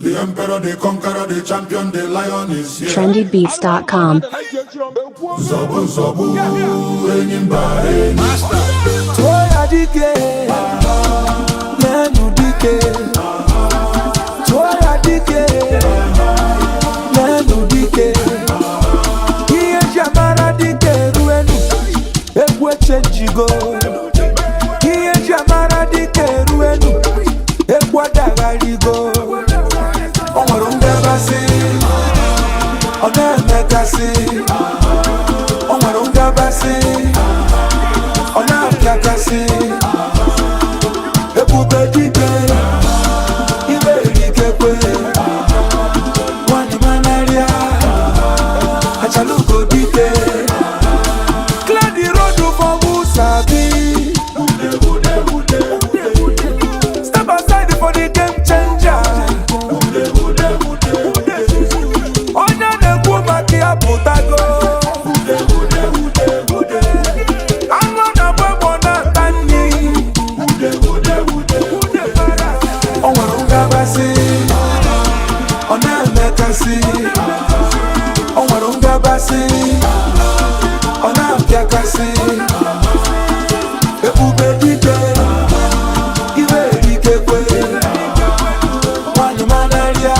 The emperor, the conqueror, the champion, the lion is here. trendybeats.com. Zobu zobu, enyimba enyi. Toya dike, nenu dike. Toya dike, nenu dike. Iye jamara dike ruenu, ekwe chenjigo. Iye jamara dike ruenu, ekwa dagarigo. Omarunga basi, oneme kasi. Omarunga basi. Ona kakasi, ebube dike, ibe dikekwe, wani manaria, achaluko dike, clear the road for Musabi. Step aside for the game changer. Onya nekwu maki aputago. Omarunga basi, ona kakasi, ebube dike, ibe dikekwe, wani manaria,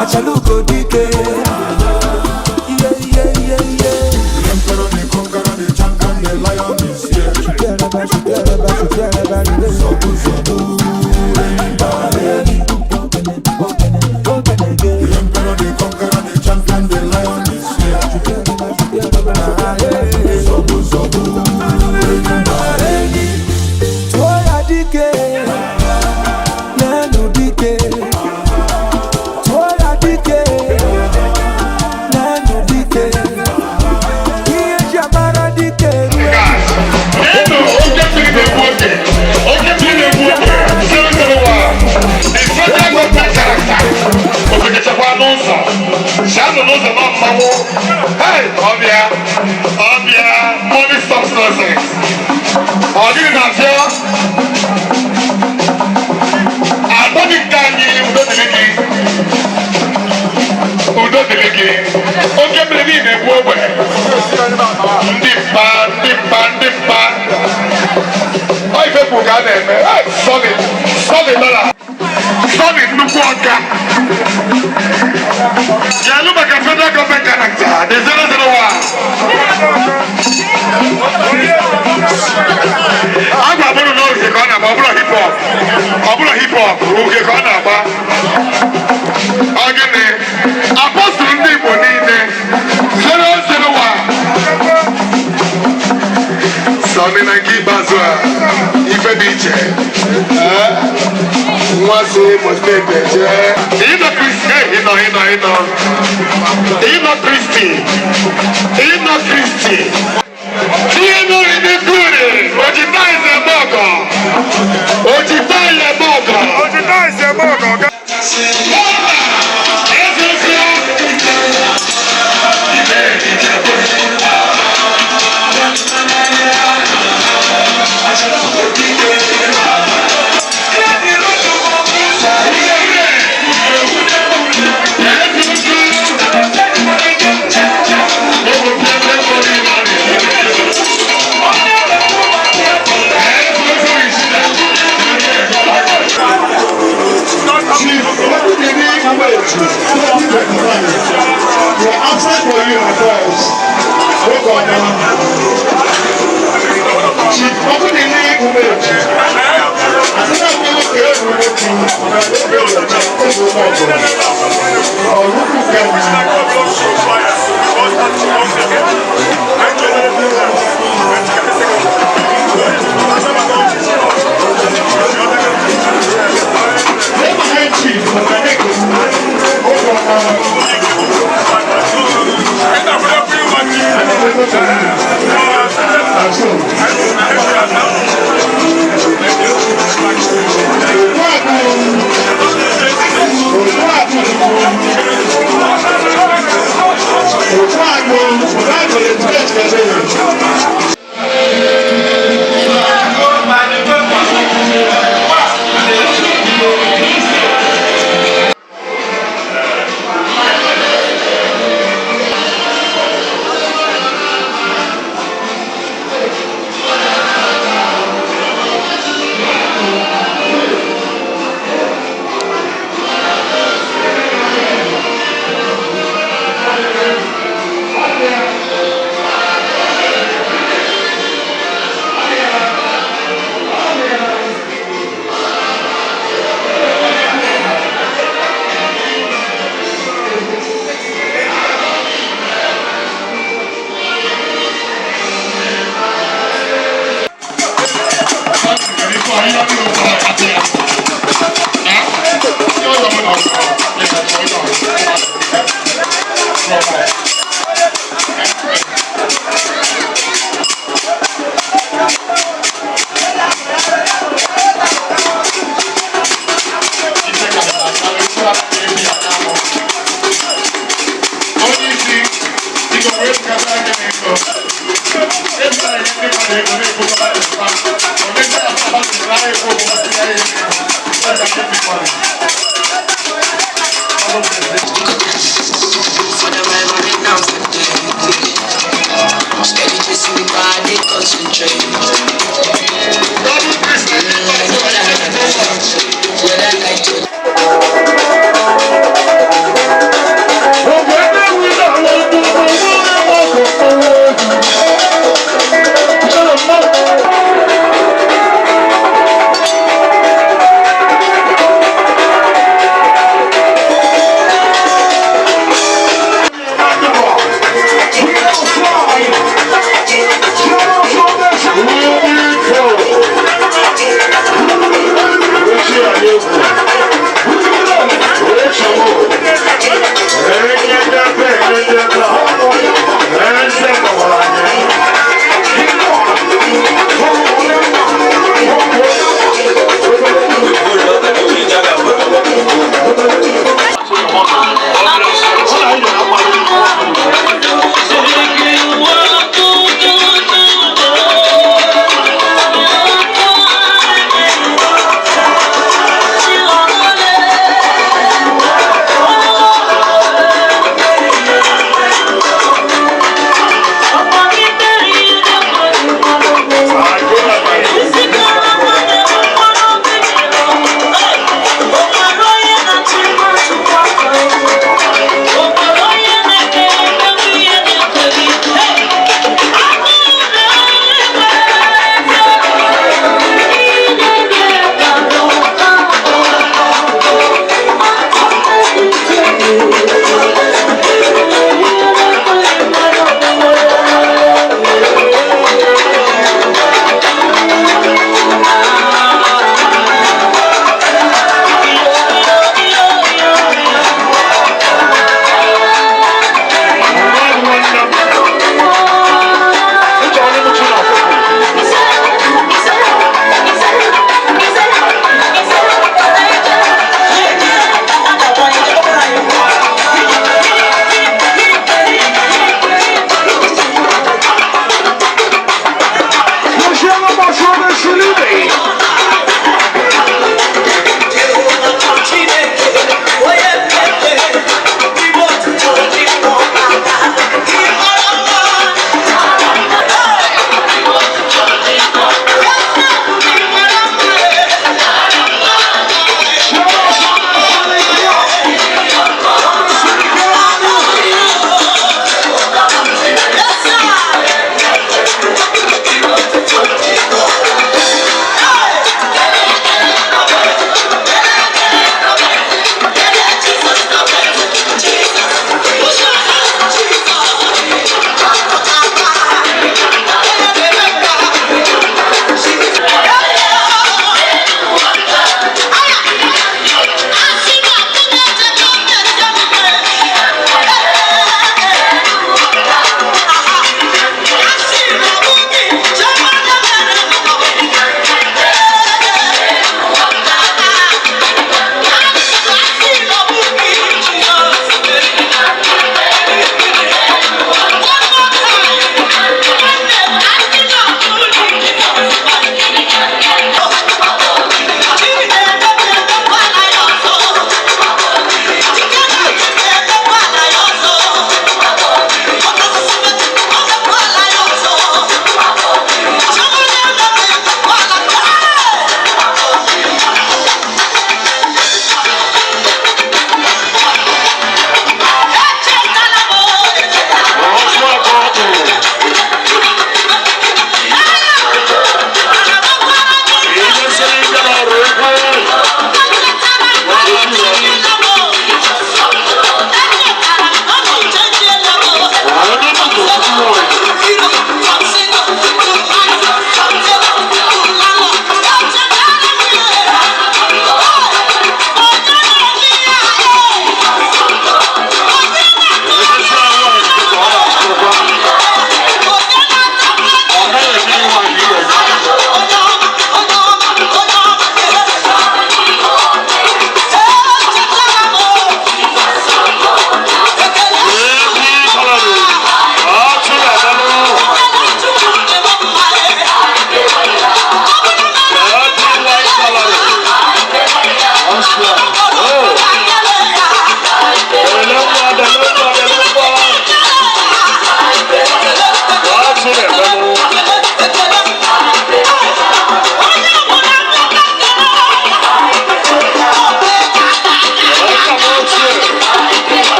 achaluko dike. The emperor, the conqueror, the champion, the lion is here. Zobu zobu, enyimba enyi. The emperor, the conqueror, the champion, the lion is here. Zobu zobu, enyimba enyi. Toya dike, nenu dike. Toya dike, nenu dike. Iye jamara dike. Hey, Obia, money stops nonsense. I'll give you that here. I don't think that you don't believe it. Okay, believe me, woman. Ndipa. Oh, if you got them, solid dollar. Solid Nukwaka. Yeah, look like a federal government character. The 001. I'm going to know if you're going to hip hop. Who's going to again, Apostle Nibo Nine 001. Sonny Nagi Bazwa. Ife Biche. Mwase Mostebe. He's not Christian. He's not Christian. Tieno in the good. Ojita is a burger. We're outside for you, my friends. Look on now. She's open the leg with it. I think I'm going to get it with you. Oh, look at Steady chasing me body, concentrate.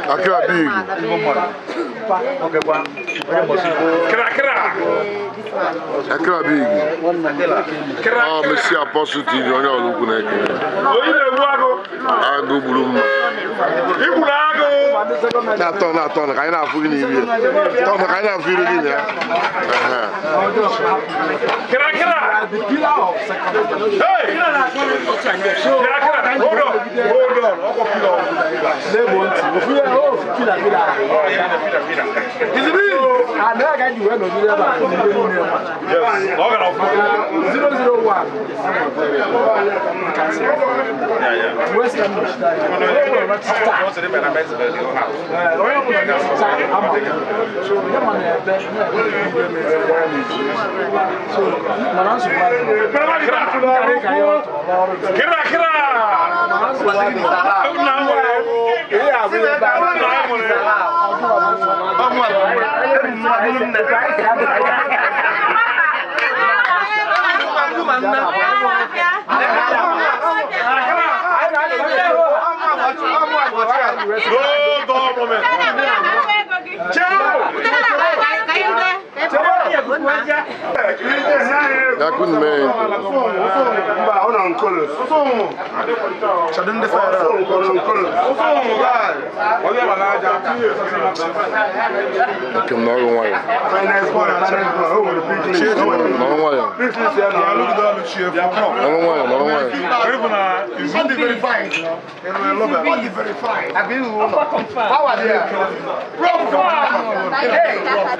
Akira big. Akira big. Ah, Monsieur Apostle TV, on a le coup de Ago Blum. Attends, rien à foutre ni bien. Attends, rien à foutre ni bien. Hey! Hold on.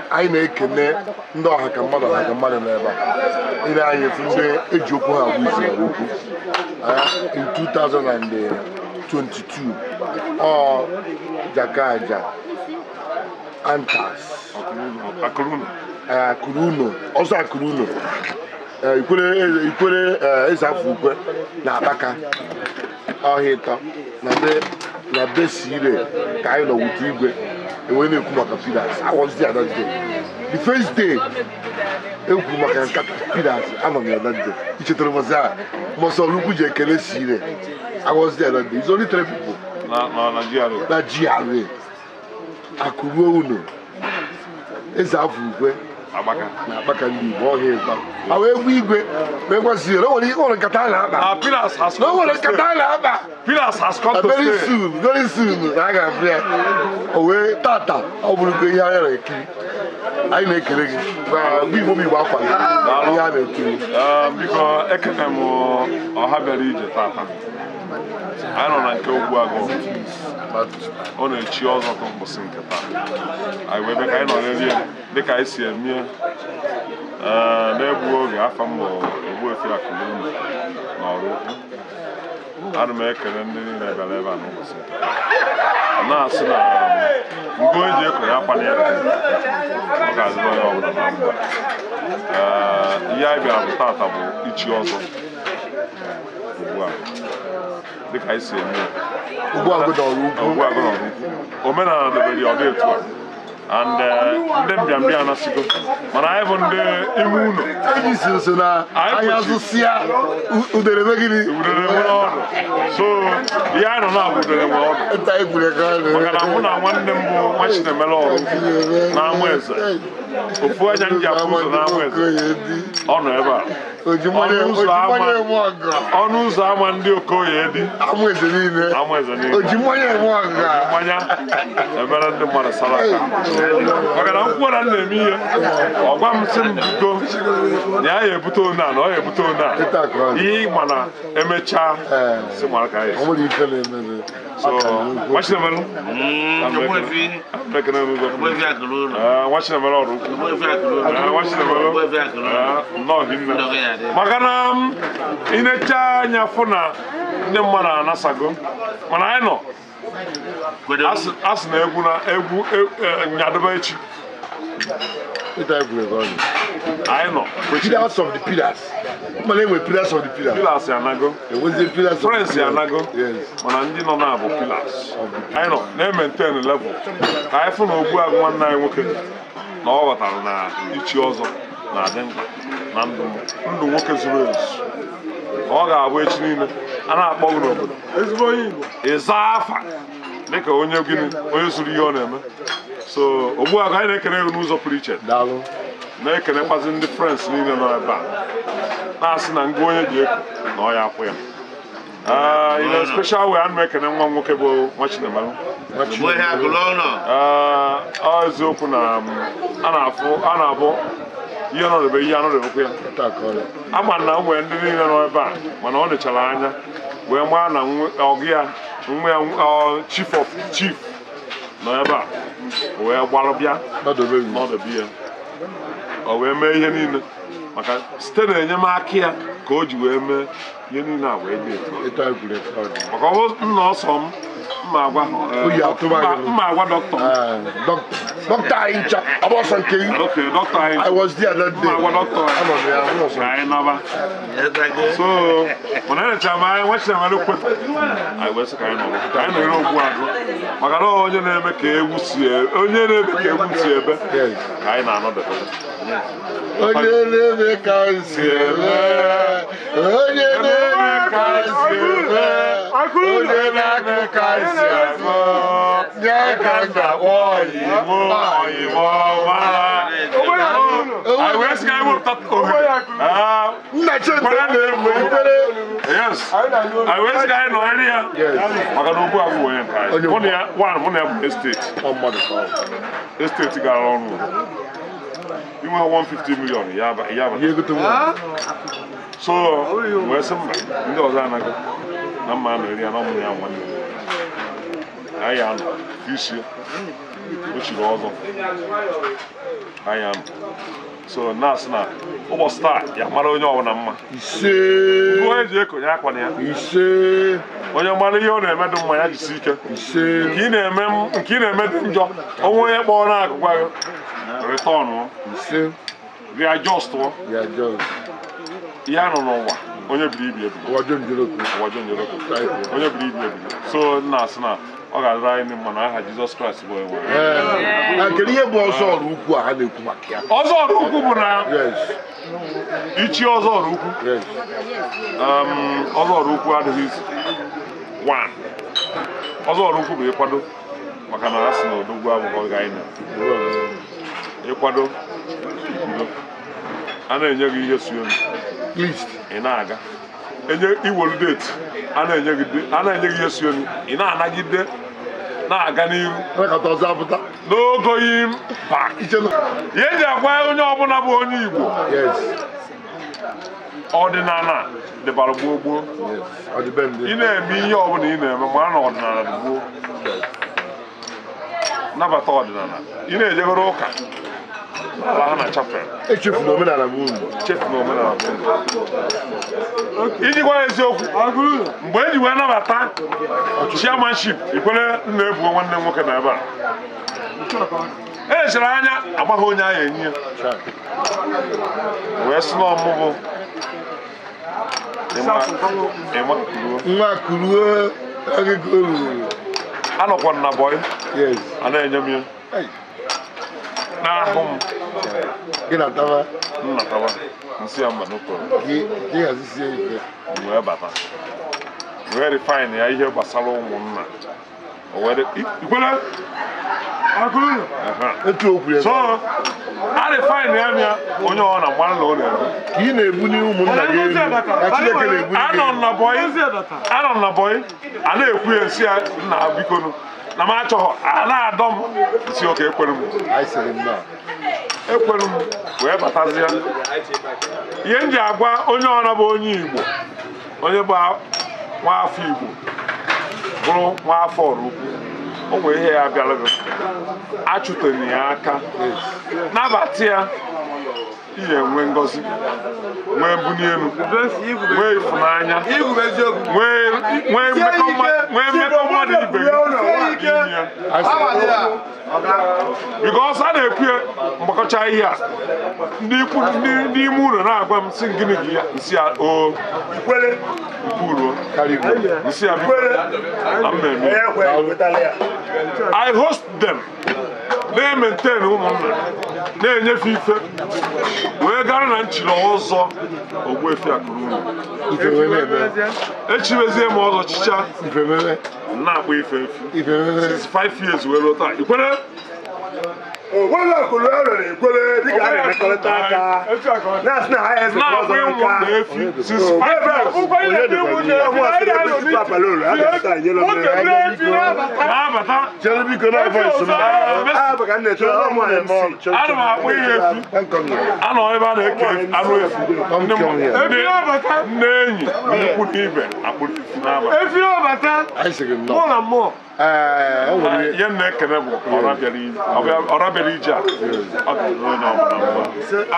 I make a net, no, I can mother like a mother never. In I in 2022, or Jakaja, Antas, Kuruno, also Kuruno. You could is a food, Nabaka, or Hita, na best year, kind of with you. When you come back to I was there that day. The first day, you come back and cut I'm on the other day. Each other was there. Most of you can see it. I was there that day. It's only 3 people. Nigeria. Akuruno. It's a food. na Agbaka ndị Igbo ọhịa ịtọ awa egwu igwe ma ekwesịrị o nwere nkata a na-akpa Pillars has o nwere nkata a na-akpa Pillars has come to very stay. soon na a ga-afụ ya o wee tata ọ bụrụgo ihe anya na-ekiri anyị na-ekele gị gwa Igbo bụ Igbo akwa ihe a na-ekiri Biko ekene m ọha bịara ije tata anyị nọ na nke Ogbuagụ ọ na-echi ọzọ ka mgbụsị nke taa anyị wee bịa ka anyị nọ n'erie dịka anyị si eme na-egbu oge afọ mbụ Ogbuefi Akụlụ na ọrụ ukwu ana m ekele ndị niile bịara ebe a n'ụbọchị nke taa na-asị na ngo eji ekwe ya akwana ya ọ ga-adịrị onye ọbụla na mba ihe anyị bịara bụ tata bụ ichi ọzọ ugbu a dịka anyị si eme Ogbuagụ n'ọrụ ukwu omenala debere ọ dị etu a and ndị mbịambịa anasịgo mana anyị bụ ndị ime ụlọ eji si nso na anya zụsịa udere megịrị udere nwere ọdụ so ihe anyị nọ na-abụ udere nwere ọdụ nta egwure ka maka na mụ na nwanne m bụ nwa Chinemere ọrụ n'Amụ Eze ofu anya m ji afụ ụzọ n'Amụ Eze ọ nọ ebe a ọnụ ụzọ ama ndị Okoye dị Amụ Eze niile oji mmanya eme ọga mmanya ebere ndị mmadụ sara aka maka na nkwụ na na-eme ihe ọgwa m sị m biko na ya ebute one a na ọ ya ebute one a ihe ịma na emechaa si mara ka ya so nwa Chinemere nwa Chinemere ọrụ nwa Chinemere nnọọ hinne maka na ị na-eche anya fụ na ndị mmadụ anasago mana anyị nọ asị na egwu nyadobe echi anyị nọ Pillars of the Pillars mana enwe Pillars of the Pillars Pillars anago Friends anago mana ndị nọ na bụ Pillars anyị nọ na-maintain level ka anyị fụ na Ogbuagụ nwanne anyị nwoke na ọ ghọtara na ichi ọzọ na-adị mkpa na ndụ nwoke zuru ezu ọ ga-abụ echi niile a na-akpọ gị n'obodo ezigbo onye Igbo ịza afa dịka onye gịnị onye zuru ihe ọ na-eme so Ogbuagụ anyị na-ekene gị n'ụzọ pụrụ iche na-ekenekwazi ndị Friends niile nọ ebe a na-asị na ngwa onye ji eku na ọ ya akwụ ya in special way ana m ekene nwa m nwoke bụ nwa Chinemere eziokwu na a na-abụ ihe nọdebe ihe anọdebekwa ya ama na nwere ndị niile nọ ebe a mana ọ lechara anya wee maa na ọgụ ya nwa ya chief nọ ebe a wee gbalụ bịa nọdebe ya o wee mee ihe niile maka site na enyemaka ya ka o ji wee mee ihe niile a wee dị etu maka ọ bụ nna ọsọ m mma agwa Doctor Aincha, I was on King. Okay, Doctor Aincha. I was there that day. So, when I tell my watch them, I look with I was kind of Ogbuagụ. maka na onye na-eme ka ewu si onye na-eme ka ewu si ebe ka anyị na-anọdụ onye na-eme ka si ebe onye na-eme ka si ebe onye na-eme ka si ebe ya ka ga-akpọ oyibo ọma I wish I would talk over. Yes. I wish I know area. Yes. Magadobu abu wen kai. One estate. Estate ga on. You want 150 million. Yeah. So, where some ndị ọzọ anaghị na mma na area na ọmụ ya nwanne. Anyị anọ isi ochiri ọzọ. Anyị anọ. So nas na ụbọchị taa ya mara onye ọbụla mma ise onye ji ekonye akwa na ya ise onye mara ihe ọ na-eme dị mma ya jisi ike ise nke ị na-eme dị njọ onwe onye kpọrọ n'akụkụ gị return ise readjust ihe anọ n'ụwa onye biri ibi ebi onye biri ibi ebi so nna asị na ọ ga-adịrị anyị mma na aha Jizọs Kraịst bụ onye kedu ihe bụ ọzọ ọrụ ukwu a ha na-ekwu maka ya ọzọ ọrụ ukwu bụ na ichi ọzọ ọrụ ukwu ọzọ ọrụ ukwu adịghị izi ọzọ ọrụ ukwu bụ ịkwado maka na ha si na odogwu abụghị anyị na ịkwado a na-enye gị ihe si elu list ị na-aga enye iwolu deti a na-enye gị ihe si elu ị na-anagide na-aga n'ihu nakata ọzọ apụta n'ogoghị mba iche na ihe eji agwa onye ọbụla bụ onye Igbo yes ọdịnala dịbara gboo gboo ọdịbendị ị na-eme ihe ọbụla ị na-eme mara na ọdịnala dị gboo nabata ọdịnala ị na-ejegoro ụka n'ala ha na chapel echefuna omenala m unu chefu na omenala bụ iji gwa eziokwu mgbe eji wee nabata chairmanship ikwere na-ebuo nwanne m nwoke na ebe a echere anya agbaghị onye ahụ enyi ya wee sị na ọmụbụ nwa kuruo agịgo ruru anọkwa na bọyị yes a na-enye m ya n'ahụ m gị na taba nnatawa nsị ya mba n'okporo gị hazisie ife wee bata wee refine ya ihe gbasara ụmụnna ikwere etu okwu ya so a refine ya mịa onye ọ na mmanụ na ọ na-eme ka ị na-ebuli ụmụnna gị elu ka Chineke na-ebuli gị anọ na bọyị a na-ekwu ya nsị ya nna bikonu na m achọghọ a na-adọ m nsị oke ekwere m anyị sịrị mma ekwere m wee batazịa ihe m ji agwa onye ọna bụ onye Igbo onye bụ nwaafọ Igbo bụrụ nwaafọ ọrụ ukwu o nwere ihe ya bịara gị achụtere ya aka nabata ya ihe enwe ngọzi nwee mbuni elu nwee ịfụnanya nwee mmekọ mmadụ ibe gị ya because a na-ekwu mgbakọcha ihe a ndị ime ụlọ na-agwa m sị gịnị gị ya nsị a o kwuruo nsị a na mmemme I host them na-maintain ụmụnna na-enyefe ife wee gara na nchiri ọzọ Ogbuefi Akụrụ echiwezie m ọzọ chicha na-akpọ ife efi 5 years wee lụta ikwere Ogbuefi ekwere dịka a na-emekọrịta aka na-asị na ha eze ọzọ nka efi since 5 years na-abata Chelebiko na-afọ ana m akpọ ihe efi anọ ebe a na-eke anụ efi nne enyi n'ikwu n'ibe akpụrụ efi n'abalị anyị sịrị nnọọ ihe na-ekene bụ ọra bịara ije a ọ ga-eru onye ọbụla mgba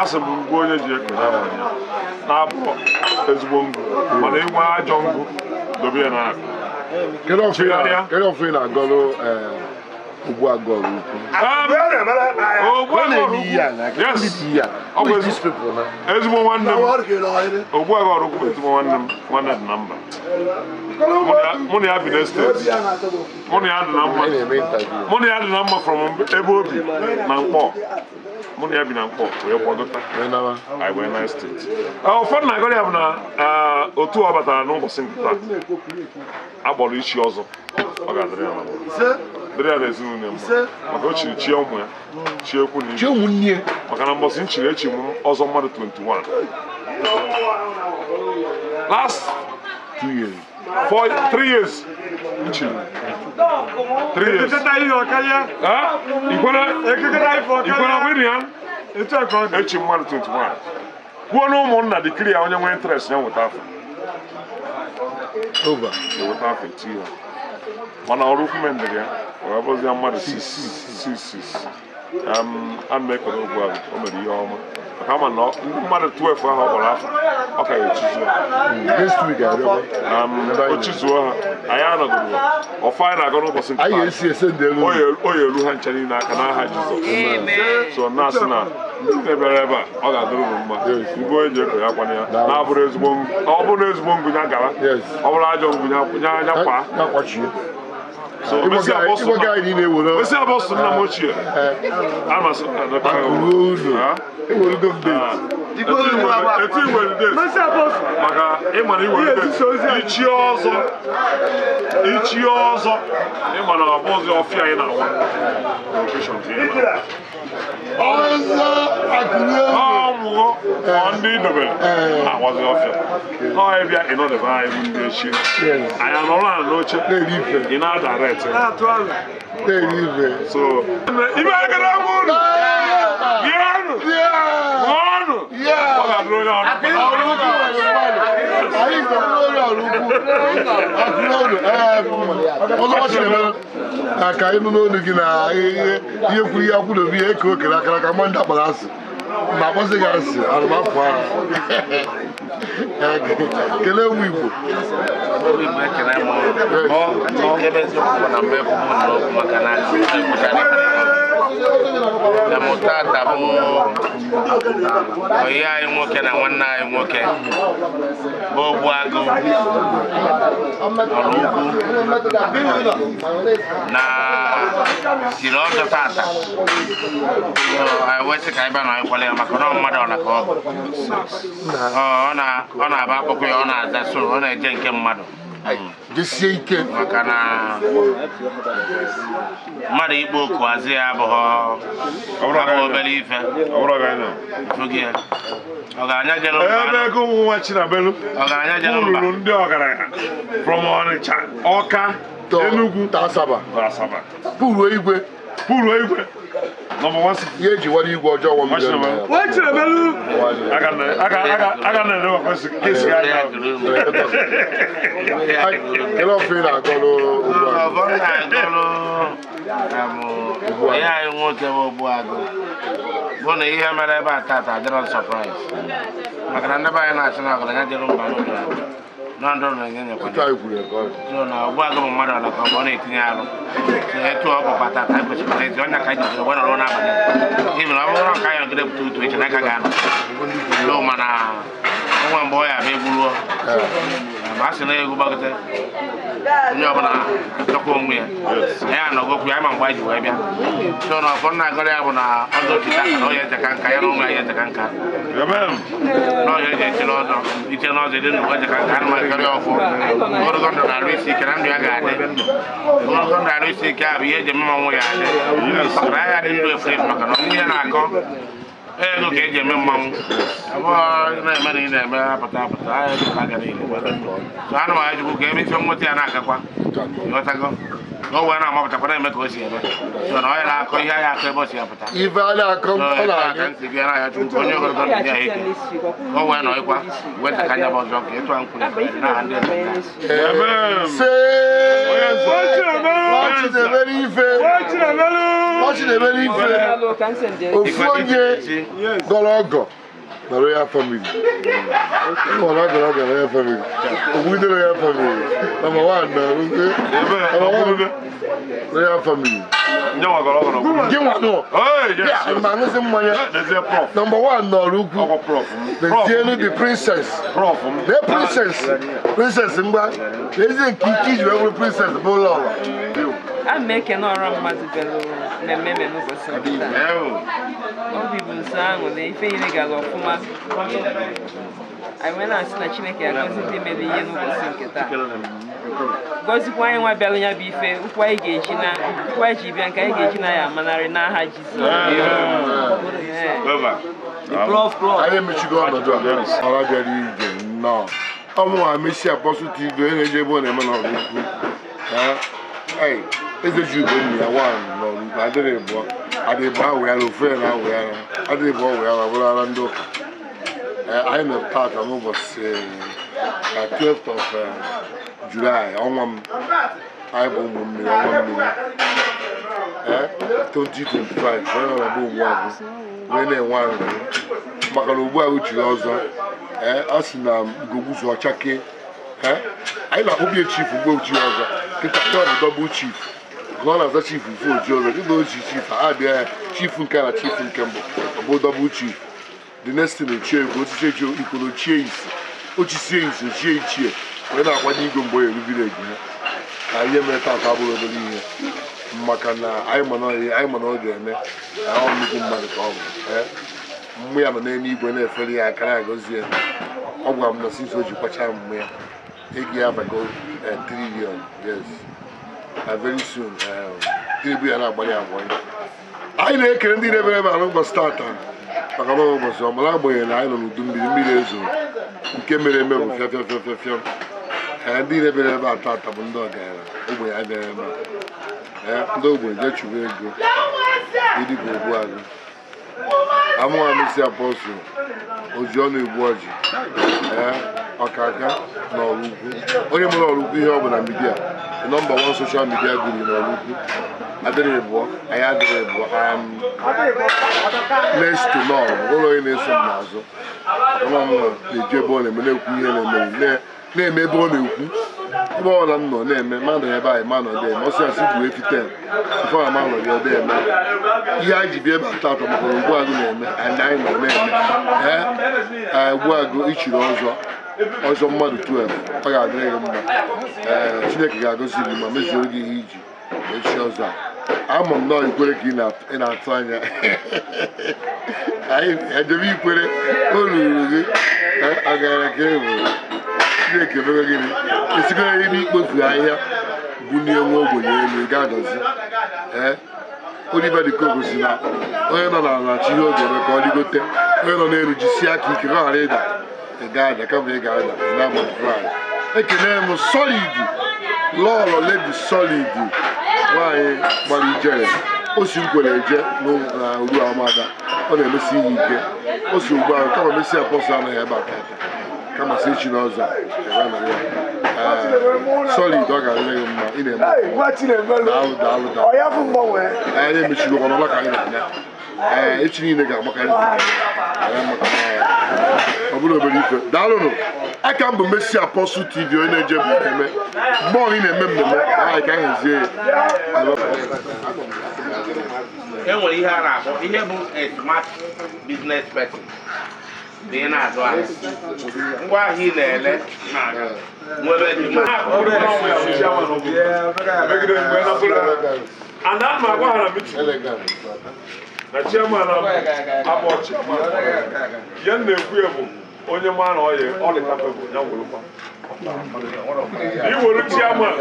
a sị m ngwu onye ji ekene ya na-abụ ezigbo ngụ mana inwe ajọ ngụ dobe ya n'aka kedu ọfụ ị na-agọrụ Ogbu Agọrụ Ukwu ezigbo nwanne m Ogbu Agọrụ Ukwu ezigbo nwanne m nwanne dị na mba mụ na ya bi n'esteti mụ na ya dị na mma from ebe obi na Mkpọ mụ na ya bi na Mkpọ wee gbagota anyị wee na esteti ụfọdụ na-agọrọ ya bụ na otu ọ batara n'ụbọchị nkụta agbọrọ ichi ọzọ ọ ga-adịrị ya dịrị ya na ezinụlọ ya maka o chiri chie ụmụ ya chie ekwu na ibe maka na mbọsị nchiri echi m ọzọ mmadụ 21 last 2 years 3 years nchiri 3 years ikwere wiri ya echi mmadụ 21 kwuo na ụmụnna dịkiri ya onye nwee interest ya nweta afọ eweta afọ eti ya mana ọrụ ukwu mendere ya wee bụzie mmadụ 66 a na-ekere Ogbu Agụ o mere ihe ọma maka ama na ndị mmadụ 12 ahụ ọ gbara afọ ọ ka ya o chizuo ha anyị anọgoro ọfọ anyị na-aga n'ụbọchị nke o ya eru ha ncha niile aka n'aha Jizọs so na-asị na ndị bịara ebe a ọ ga-adịrị unu mma ngụ eji eko ya kwana ya na-abụrụ ezigbo ngụ ọ bụrụ ezigbo ngụ ya gara ọ bụrụ ajọ ngụ ya anya kwa osi abọsụ nna m ochie amasị etu iwere det maka ịmana iwere det ichi ọzọ ịmana ọbụzi ọfịa anyị na-awa ọzọ ọmụgo ndị dobere agwazi ọfịa n'ọbịa ịnọdebe anyị bụ ndị echi anyị anọrọ ala n'oche ị na-adaret so ibe agara m unu bịanụ ṅụọnụ ọ ga-adụrụ onye aka ịnụ n'olu gị na ihe kwuru ihe akwụdobe ihe ka o kere akara ka mmadụ akpara asị ma akpọsị gị asị arụmafọ ahụ kelee ụmụ Igbo na mutata bụ onye anyị nwoke na nwanne anyị nwoke bụ Ogbuagụ ọrụ ugwu na siri ọjọ tata anyị wesị ka anyị bịa na anyị kwale ya maka na mmadụ ọla ka ọ na-aba akpụkpọ ya ọ na-aza so ọ na-eje nke mmadụ jisie ike maka na mmadụ ikpo oku azị ya abụghị obere ife ọgaranya jere ebe ego ụmụ nwa Chinabelu ruru ndị ọgaranya from Ọnịcha Ọka Enugu Asaba pụrụ igwe number 1 ihe eji wara igwe ọjọọ nwa Chinabelu aga na-ere wakwesị kesi anya ele ofe ị na-agọrụ ihe anyị nwoke bụ Ogbuagụ bụ na ihe mere ebe a tata adịrọ sọpraịz maka na ndị be anyị na-achị na ọgaranya jere mba n'oge na ndụ na-enye nyekwa na Ogbuagụ bụ mmadụ ọla ka ọ na-etinye alụ etu ọ bụkwa tata anyị kwesịrị ezi ọnya ka anyị jiri gwe nọrọ n'abalị ibi na ọ bụrụ ka anyị nọgide pụta otu eche na aka ga-anọ mana nwa mgbe ọ ya abịa egburuo ma a sị na egwu gbagote onye ọbụla achọkwa onwe ya ya anọgokwu ya ma mgbe anyị ji wee bịa so na ọfọ nna agọrọ ya bụ na ọzọ chita na ọya ejeka nka ya na ụmụ ya ejeka nka na ọya eji eche n'ọzọ iche n'ọzọ dị nnukwu ejeka nka anụ karịa ọfọ ogologo ndụ na-arụ isi ike na ndụ ya ga-adị ogologo ndụ arụ isi ike a bụ ihe eji mmanwụ ya adị na ya dị ndụ efu efu maka na ihe na-akọ ego ka eji eme mmanwụ abụọ na-eme na ị na-eme apụta ahịa ego ka a gara ile so anụ m ajụkwu ka ebe ife nweta ya na-agakwa ịghọtago na o wee na-amapụtakwa na-eme ka o si eme so na ọ ya na-akọ ihe ahịa akọ ebe o si apụta ife a na-akọ aka ntị bịa na ya chukwu onye ogologo ndụ ya ike ka o wee nọịkwa weta ka anya bụ ọzọ ka ịtụ nkwụ na ha ndị ofu onye gọrọ ọgọ na Royal Family Royal Family Ogude Royal Family number 1 na Royal Family gị nwa nọ ma anụzi mmanya number 1 nọrọ ugwu n'ezienu the princess princess mgba n'ezie nke ike iji wee bụrụ princess bụ ụlọ ụlọ a na-ekene ọrụ mmadụ bịara mmemme n'ụbọchị obi bụ nsọ ahụ na ife niile gara ọfụma anyị wee na-asị na Chineke agọzi ndị mere ihe n'ụbọchị nke taa gọzikwa anyị nwa bịara ya bụ ife ụkwụ anyị ji bịa nke anyị ga-eji na ya amanarị n'aha Jizọs. anyị emechigo ọnọdụ a ọra bịara ije nnọọ ọmụnwa Messi Apostle TV na-eje ebe ọ na-eme n'ọrụ ukwu eze ji ugbo nna ya nwaanyị n'ọrụ ukwu adịrị ahụ ya na ofu ya na ahụ ya adịrị bụ ọgwụ ya ma bụrụ ara ndị ụka anyị mepụta aka n'ụbọchị 12th of July ọnwa m anyị bụ ụmụ mmiri ọnwa mmiri 2025 onye nọ na be Ogbuagụ wee na-enwe aṅụrị maka na Ogbuagụ chiri ọzọ ọ sị na Igogbuzu Ọchake anyị na-akpọbie chief Ugbochi ọzọ kịta ọ bụ double chief na ọ na-aza chief ife oji ọzọ dịka oji chief a bịa ya chief nke na chief nke mbụ ọ bụ double chief the next thing ochie ego ochiche ji ikoro chie isi ochisie isi ochie ichie wee na-akwanye igwe mgbe ya erubere ego ha na ihe mere taata abụrụ obere ihe maka na anyị ma na ọ ga-eme na ọ nnukwu mmadụ ka ọ bụ mmụ ya nọ n'elu igwe na-efere ya aka na-agọzi ya ọ gwara m na since o ji kpacha mmụ ya ego ya bago 3 trillion yes very soon Tinubu ya na-agbalị agbalị anyị na-ekele ndị na-ebere ebe a n'ụbọchị tata maka na ụbọchị ọmara agbanyeghị na anyị nọ n'udu mmiri ezo nke mere eme bụ fịafịafịafịa ndị na-ebere ebe atọ ata bụ ndị ọgaranya ogbenye abịara ebe a ndị ogbenye jee chụrụ ego ịdịka Ogbuagụ amụwa mesi apọsụ oji ọnụ egbu ọjị ọkaka na Ọlụukwu onye mere Ọlụukwu ihe ọ bụ na midia nọmba 1 soshal midia guru na Ọlụukwu adịrị ebụọ anyị adịrị ebụọ next to nọọ ụlọ onye na-eso m n'azụ ọma m na-eji ebe ọ na-eme na-ekwu ihe na-eme ebe ọ na-ekwu ebe ọ na m nọ na-eme mmadụ ebe anyị ma nọ dị eme ọsị asị bụ efite ife ọra ma nọrọ ebe eme ihe anyị ji bịa ebe atọ atọ maka Ogbuagụ na-eme anyị nọ na-eme Ogbuagụ ichiri ọzọ mmadụ 12 ọ ga-adịrị gị mma Chineke ga-agọzi gị ma mezuo gị ihe iji echi ọzọ a ama m nọọ ikwere ka ị na-atụ anya anyị ejebe ikwere o ruru gị agara ka e nwere Chineke mere gịnị esigara ebe ikpofu ahịhịa bunie nwa ogbenye elu ga-agọzi Oliver De Coco si na onye nọ n'ala chi ihe oge eme ka ọ ligote onye nọ n'elu jisie aka ike ka ọ ghara ịda ị ga-ada kama ị ga-ada na-agba ekene m Solid lọlọ Lady Solid nwaanyị gbara ijere o si nkwere eje na Uru Amada ọ na-emesi ihe ike o si Ogbuagụ kama mesi apọsụ anaghị ebe aka kama si echi n'ọzọ Solid ọ ga-adịrị gị mma ị na-eme daalụ na-emechiri ọnụ ọla ka anyị na-anya echi niile ga-agbakarị ọ bụrụ obere ife daalụnụ aka m bụ Mercy Apostle TV onye na-eje bụ eme mgbe ọhụ ị na-eme mmemme anyị ka hazie e nwere ihe a na-akpọ ihe bụ smart business person dị na-azụ ahịa ngwa ahịa ị na-ele nwere na chairman abọchị ya na-ekwu ya bụ onye ma na ọ dị kapebụl ya werụkwa iwere chairman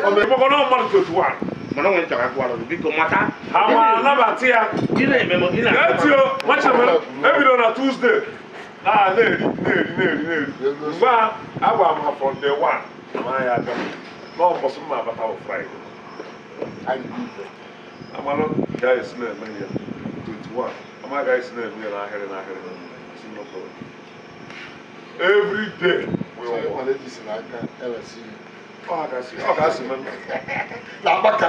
ọmekpọkọrọ mmadụ 21 mana onwe nchọrọ akwụkwọ ọrụ biko mata ha ma anabata ya etio machamara ebido na Tuesday na-eri mgbe a agwa m ha from day 1 ma ya aga n'ọmbọsị mma abata bụ Friday Amalo guys na-eme ya 21 ama guys na-eme ya n'ahịrị no problem every day we will work ọ ga-asị m na akpaka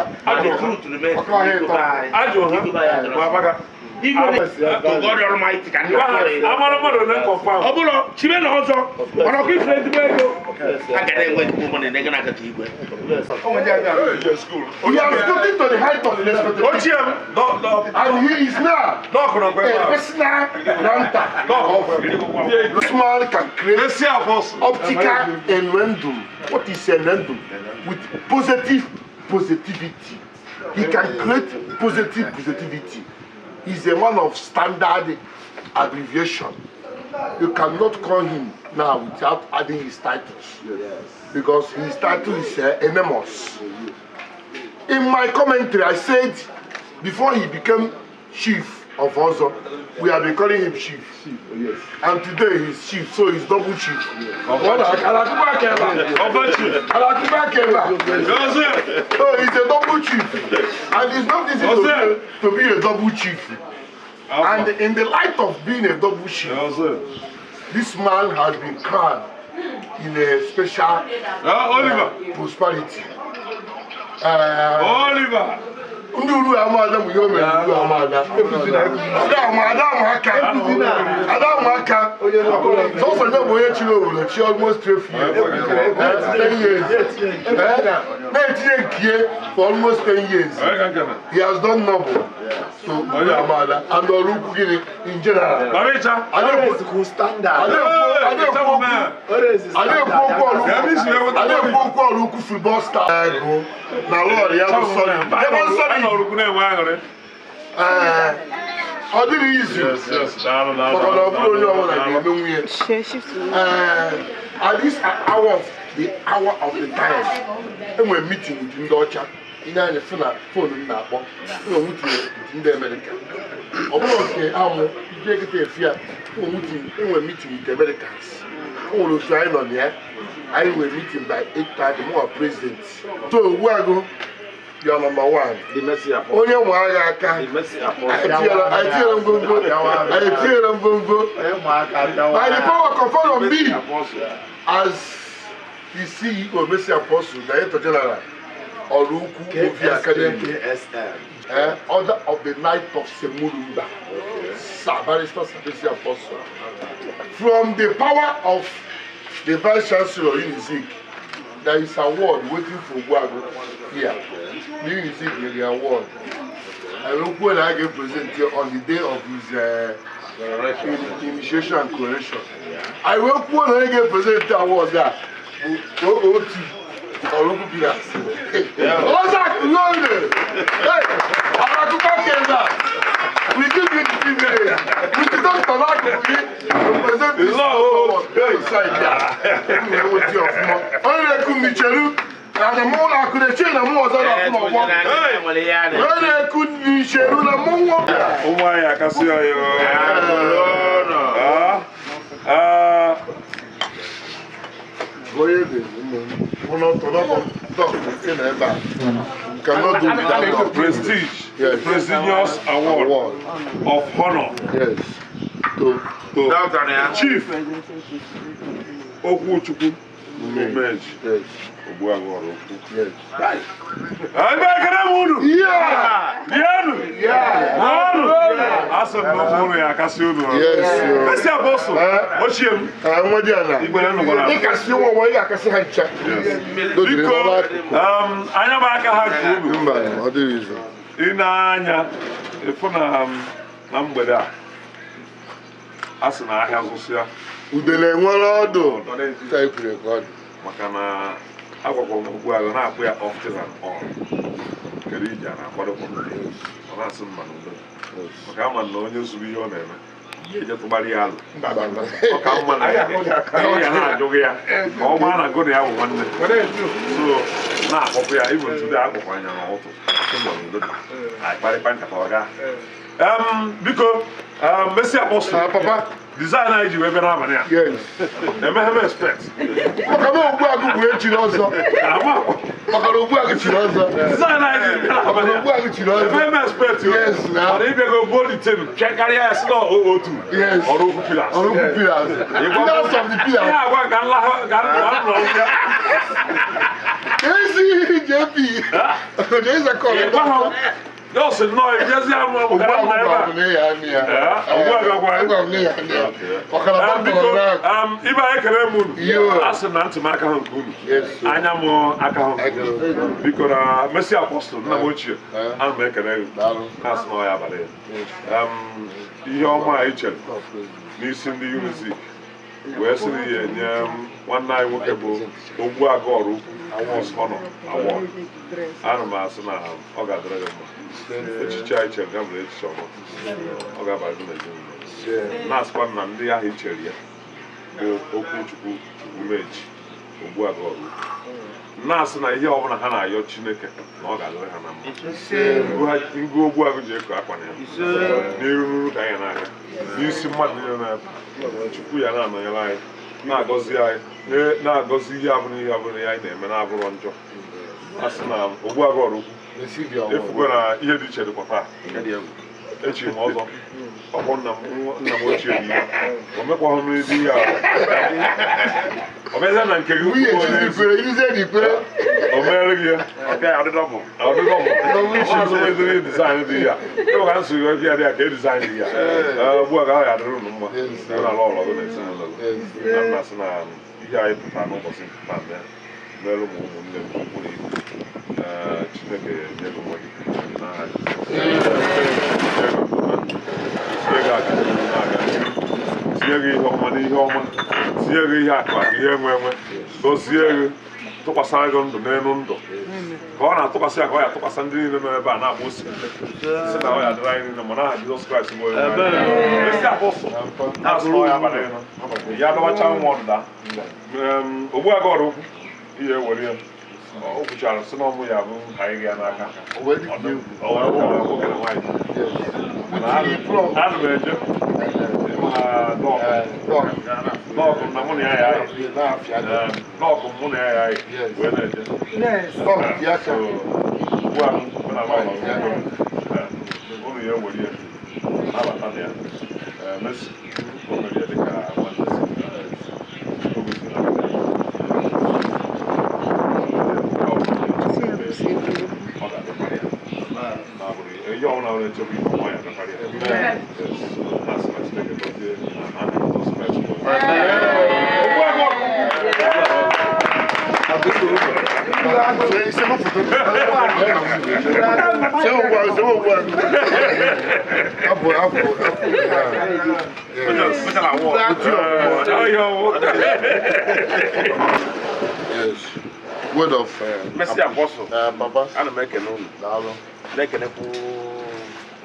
ajọ ha ma akpaka amara mmadụ na-ekọfam ọ bụrụ chibe na ọzọ mana ọkụ ifere ezigbo ego a ga na-enwe ezigbo mmadụ na-ege na-agata igwe He has gotten to the height of his expectation and he is now a personal grantor this man can create optical innuendo. What is innuendo? With positivity. He can create positivity. He's a man of standard abbreviation. You cannot call him now without adding his titles. Because his title is enormous. In my commentary, I said before he became chief of Ozo, we have been calling him chief. And today he's chief, so he's double chief. So he's a double chief. And it's not easy to be a double chief. And in the light of being a double chief, this man has been crowned in a special prosperity. Oliver! Nduru amada mu yo me nduru amada. Adam aka. So for the boy chilo na chi almost 12 years. 10 years. For almost 10 years. He has done noble. So amada and Oluku gini in general. Maricha, who standard. Oluku football star. Na Lord ya so sorry. Ọ dịrị izu maka na ọ bụrụ onye ọbụla ga-eme nwunye at this hour of the time enwere meeting with ndị ọcha ndị anyị fụ na fonu m na-akpọ nwutinye ndị Amerịka ọ bụrụ nke amụ ije ekete efi ya enwe mitin with Americans o nwere otu anyị nọ na ya anyị nwere mitin by 8:30 mụwa prezident so Ogbuagụ your number one onye nwe agha aka anyị tinyere ngwongwo by the power conferred on me as the CEO Messi Apostle Director General Ọlụukwu Movie Academy order of the night of Semurumba Sir Barrister Messi Apostle from the power of the Vice Chancellor Unizik. There is an award waiting for Ogbuagụ here. The Unizik is the award. And look when I get presented on the day of his initiation and coronation. I will put when I get presented award there. OOT. Ọlụukwu Pillars. Ozak London. Hey, Abakuka Kenda. We give you the privilege. We did not turn out to represent this award. Very side there. Only could be Chelu. And the more I could achieve, the more I could walk. Only could be Chelu, the more. Oh my, I can see you. Cannot do without Prestige, yes. Prestigious award of honor. Yes. To Chief Okwuchukwu Umeji. Yes. Ogbuagụ Ọrụukwu. Yes. Ebe ekele m unu. Dienu. Asọ m n'okwu ya akasị unu. Yes. Messi Apostle. Ochie m. Nwedi ala. Igbere nnụkwara. Ịkasị ụwa ụwa ị akasị ha ncha. Biko, anya m aka ha ka unu. Mba, ọ dịghị izu. Ị na-anya ịfụ na mgbede a sị na ahịa zụsịa. Udele nwere ọdụ. Ka ekwuru ekwe ọdụ. Maka na agwagwa m Ogbuagụ na-akpụ ya often and on. Kedu iji a na-akwadokwa ọ na-asị mma n'udo. Maka ama na onye zuru ihe ọ na-eme ihe eje tụgbarị ya alụ. Ọ ka mma na ya na-ajụghị ya ka ọ maa na gụna ya bụ nwanne. So na-akpọpụ ya ibu ntụde akpọkwa anya n'ụtụ. Anyị kparịkpa nkata ọ gaa. Biko, Messi Apostle. Papa. Design anyị ji wee bịa n'abalị a. Yes. Emeghe m expect. Maka na Ogbuagụ bụ echiri ọzọ. Maka na Ogbuagụ chiri ọzọ. Design anyị ji bịa n'abalị a. Ogbuagụ chiri ọzọ. Emeghe m expect. Yes. Mana ịbịago bolitin karịa ya si na otu. Yes. Ọlụukwu Pillars. Ọlụukwu Pillars. Pillars of the Pillars. Ihe agwa ka nlọ ya. Ezi JP. Ezi akọrọ. Yes, no, yes, I'm Ogbuagụ ibe anyị kere m unu asị na ntị m aka ha nke unu anya m aka ha biko na Messi Apostle nna m ochie ana m ekele gị na-asị na ọ ya abalị ihe ọma anyị chere n'isi ndị Unizik wee sịrị ya enye nwanne anyị nwoke bụ Ogbuagụ Ọrụukwu award ana m asị na ọ ga-adịrị gị mma echiche anyị chere gabụrụ echiche ọma ọ ga-abalị n'ezinụlọ na-asịkwa na ndị ahụ ichere ya bụ Okwuchukwu Umeji Ogbuagụ Ọrụukwu na-asị na ihe ọbụla ha na-ayọ Chineke na ọ ga-adịrị ha na mma ngụ Ogbuagụ ji eko akwa na ya n'iru n'iru ka anyị na-aga n'isi mmadụ niile na Chukwu ya na-anọnyere anyị na-agọzi anyị na-agọzi ihe abụrụ ya anyị na-eme na-abụrọ njọ a sị na Ogbuagụ Ọrụukwu efugo na ihe dị iche dịkwa taa echi m ọzọ ọkpọ nna m ochie dị ya o mekwaghị m ezi ihe ọ bịazie na nke gị o mere gị ya ọdịdọbụ ezighi dizaịn dị ya ebe ka nsogbu ebe ya dị ya ka e dizaịn dị ya Ogbuagụ ahụ ya adịrị unu mma na-alụ ọlọgụ na ezinụlọ gị na nna sị na ihe anyị pụtara n'ụbọchị mpụta merụ m ụmụnne m ukwu na ibu Chineke nye gị nwa gị n'aha tinye gị ihe ọma n'ihe ọma tinye gị ihe akụ akụ ihe enwe gọzie gị tụkwasara gị ndụ n'elu ndụ ka ọ na-atụkwasị ya ka ọ ya atụkwasị ndị niile nọ ebe a na-agba osibe si na ọ ya dịrị anyị niile ma n'aha Jizọs Kraịst bụ onye Messi Apostle na-asụ na ọ ya abalị ya dọwacha nwa ọdụda Ogbuagụ Ọrụukwu ihe ewere ya o kwuchara sị na ọmụ ya bụ anyị ga n'aka wee dị ka egwu. nwoke na nwaanyị ana m eje dọọkụ na mụ na ya ya anyị dọọkụ mụ na ya ya anyị wee na-eje ugbu a na ụnụ ya ewere ya nabata na ya mesi o mere ya dịka nwanne ihe ọbụla nwere echebe ife nwa ya gakarịa na-asị na Chineke gọzie na Word of Messi Apostle. Papa. Ana m ekene unu. Daalụ. Na-ekenekwu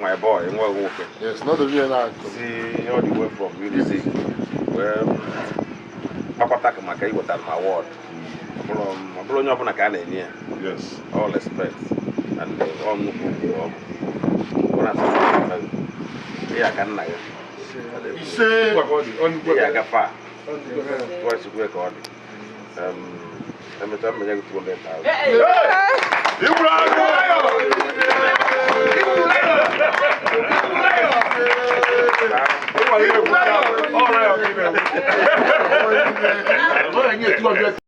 my boy, nwa nwoke. Yes, not the real life. Si all the way from UDC. Wee kpakọta maka iwetara m award. Ọ bụrụ onye ọbụla ka a na-enye ya. Yes. All respect. And all nnukwu ọgụ. Ihe aka nna ya. Ise. Ihe aka faa. Voice kwe ka ọ dị. Emechaa mmenya gị 200,000. All right.